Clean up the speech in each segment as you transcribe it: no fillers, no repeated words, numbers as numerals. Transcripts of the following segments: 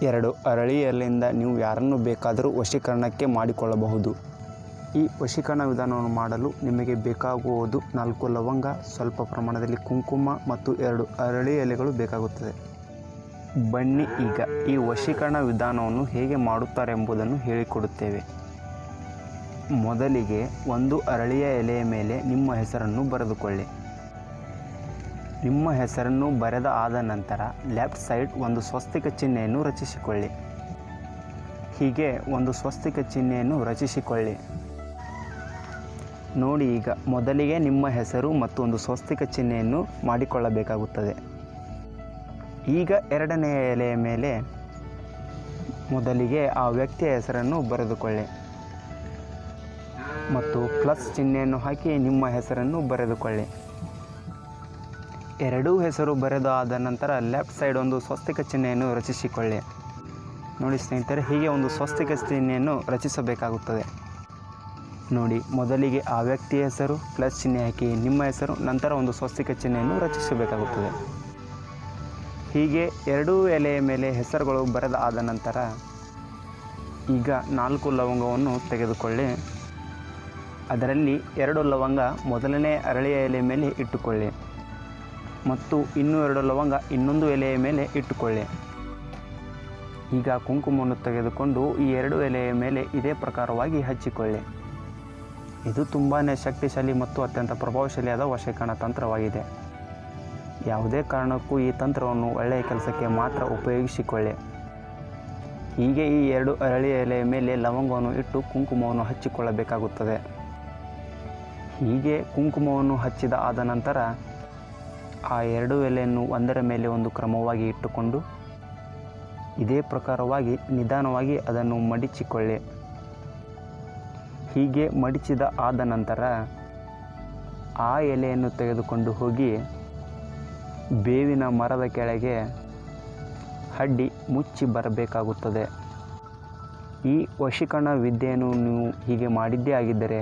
2 ಅರಳಿ ಎಲೆಯಿಂದ ನೀವು ಯಾರನ್ನು ಬೇಕಾದರೂ ವಶೀಕರಣಕ್ಕೆ ಮಾಡಿಕೊಳ್ಳಬಹುದು. ಈ ವಶೀಕರಣ ವಿಧಾನವನ್ನು ಮಾಡಲು ನಿಮಗೆ ಬೇಕಾಗುವುದು 4 ಲವಂಗ, ಸ್ವಲ್ಪ ಪ್ರಮಾಣದಲ್ಲಿ ಕುಂಕುಮ ಮತ್ತು 2 ಅರಳಿ ಎಲೆಗಳು ಬೇಕಾಗುತ್ತದೆ. ಬನ್ನಿ ಈಗ ಈ ವಶೀಕರಣ ವಿಧಾನವನ್ನು ಹೇಗೆ ಮಾಡುತ್ತಾರೆ ಎಂಬುದನ್ನು ಹೇಳಿಕೊಡುತ್ತೇವೆ. ಮೊದಲಿಗೆ ಒಂದು ಅರಳಿಯ ಎಲೆಯ ಮೇಲೆ ನಿಮ್ಮ ಹೆಸರನ್ನು ಬರೆದುಕೊಳ್ಳಿ. ನಿಮ್ಮ ಹೆಸರನ್ನು ಬರೆದ ಆದ ನಂತರ ಲೆಫ್ಟ್ ಸೈಡ್ ಒಂದು ಸ್ವಸ್ತಿಕ ಚಿಹ್ನೆಯನ್ನು ರಚಿಸಿಕೊಳ್ಳಿ. ಹೀಗೆ ಒಂದು ಸ್ವಸ್ತಿಕ ಚಿಹ್ನೆಯನ್ನು ರಚಿಸಿಕೊಳ್ಳಿ. ನೋಡಿ, ಈಗ ಮೊದಲಿಗೆ ನಿಮ್ಮ ಹೆಸರು ಮತ್ತು ಒಂದು ಸ್ವಸ್ತಿಕ ಚಿಹ್ನೆಯನ್ನು ಮಾಡಿಕೊಳ್ಳಬೇಕಾಗುತ್ತದೆ. ಈಗ ಎರಡನೆಯ ಎಲೆಯ ಮೇಲೆ ಮೊದಲಿಗೆ ಆ ವ್ಯಕ್ತಿಯ ಹೆಸರನ್ನು ಬರೆದುಕೊಳ್ಳಿ ಮತ್ತು ಪ್ಲಸ್ ಚಿಹ್ನೆಯನ್ನು ಹಾಕಿ ನಿಮ್ಮ ಹೆಸರನ್ನು ಬರೆದುಕೊಳ್ಳಿ. ಎರಡೂ ಹೆಸರು ಬರೆದಾದ ನಂತರ ಲೆಫ್ಟ್ ಸೈಡ್ ಒಂದು ಸ್ವಸ್ತಿಕ ಚಿಹ್ನೆಯನ್ನು ರಚಿಸಿಕೊಳ್ಳಿ. ನೋಡಿ ಸ್ನೇಹಿತರೆ, ಹೀಗೆ ಒಂದು ಸ್ವಸ್ತಿಕ ಚಿಹ್ನೆಯನ್ನು ರಚಿಸಬೇಕಾಗುತ್ತದೆ. ನೋಡಿ, ಮೊದಲಿಗೆ ಆ ವ್ಯಕ್ತಿಯ ಹೆಸರು ಪ್ಲಸ್ ಚಿಹ್ನೆ ಹಾಕಿ ನಿಮ್ಮ ಹೆಸರು, ನಂತರ ಒಂದು ಸ್ವಸ್ತಿಕ ಚಿಹ್ನೆಯನ್ನು ರಚಿಸಬೇಕಾಗುತ್ತದೆ. ಹೀಗೆ ಎರಡೂ ಎಲೆಯ ಮೇಲೆ ಹೆಸರುಗಳು ಬರೆದ ಆದ ನಂತರ ಈಗ 4 ಲವಂಗವನ್ನು ತೆಗೆದುಕೊಳ್ಳಿ. ಅದರಲ್ಲಿ 2 ಲವಂಗ ಮೊದಲನೇ ಅರಳಿಯ ಎಲೆಯ ಮೇಲೆ ಇಟ್ಟುಕೊಳ್ಳಿ ಮತ್ತು ಇನ್ನೂ 2 ಲವಂಗ ಇನ್ನೊಂದು ಎಲೆಯ ಮೇಲೆ ಇಟ್ಟುಕೊಳ್ಳಿ. ಈಗ ಕುಂಕುಮವನ್ನು ತೆಗೆದುಕೊಂಡು ಈ 2 ಎಲೆಯ ಮೇಲೆ ಇದೇ ಪ್ರಕಾರವಾಗಿ ಹಚ್ಚಿಕೊಳ್ಳಿ. ಇದು ತುಂಬಾ ಶಕ್ತಿಶಾಲಿ ಮತ್ತು ಅತ್ಯಂತ ಪ್ರಭಾವಶಾಲಿಯಾದ ವಶೀಕರಣ ತಂತ್ರವಾಗಿದೆ. ಯಾವುದೇ ಕಾರಣಕ್ಕೂ ಈ ತಂತ್ರವನ್ನು ಒಳ್ಳೆಯ ಕೆಲಸಕ್ಕೆ ಮಾತ್ರ ಉಪಯೋಗಿಸಿಕೊಳ್ಳಿ. ಹೀಗೆ ಈ 2 ಅರಳಿಯ ಎಲೆಯ ಮೇಲೆ ಲವಂಗವನ್ನು ಇಟ್ಟು ಕುಂಕುಮವನ್ನು ಹಚ್ಚಿಕೊಳ್ಳಬೇಕಾಗುತ್ತದೆ. ಹೀಗೆ ಕುಂಕುಮವನ್ನು ಹಚ್ಚಿದ ಆದ ನಂತರ ಆ 2 ಎಲೆಯನ್ನು ಒಂದರ ಮೇಲೆ ಒಂದು ಕ್ರಮವಾಗಿ ಇಟ್ಟುಕೊಂಡು ಇದೇ ಪ್ರಕಾರವಾಗಿ ನಿಧಾನವಾಗಿ ಅದನ್ನು ಮಡಿಚಿಕೊಳ್ಳಿ. ಹೀಗೆ ಮಡಿಚಿದ ಆದ ನಂತರ ಆ ಎಲೆಯನ್ನು ತೆಗೆದುಕೊಂಡು ಹೋಗಿ ಬೇವಿನ ಮರದ ಕೆಳಗೆ ಅಡ್ಡಿ ಮುಚ್ಚಿ ಬರಬೇಕಾಗುತ್ತದೆ. ಈ ವಶೀಕರಣ ವಿದ್ಯೆಯನ್ನು ನೀವು ಹೀಗೆ ಮಾಡಿದ್ದೇ ಆಗಿದ್ದರೆ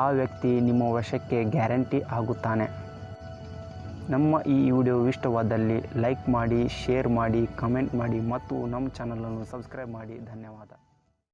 ಆ ವ್ಯಕ್ತಿ ನಿಮ್ಮ ವಶಕ್ಕೆ ಗ್ಯಾರಂಟಿ ಆಗುತ್ತಾನೆ. ನಮ್ಮ ಈ ವಿಡಿಯೋ ಇಷ್ಟವಾದಲ್ಲಿ ಲೈಕ್ ಮಾಡಿ, ಶೇರ್ ಮಾಡಿ, ಕಮೆಂಟ್ ಮಾಡಿ ಮತ್ತು ನಮ್ಮ ಚಾನಲನ್ನು ಸಬ್ಸ್ಕ್ರೈಬ್ ಮಾಡಿ. ಧನ್ಯವಾದ.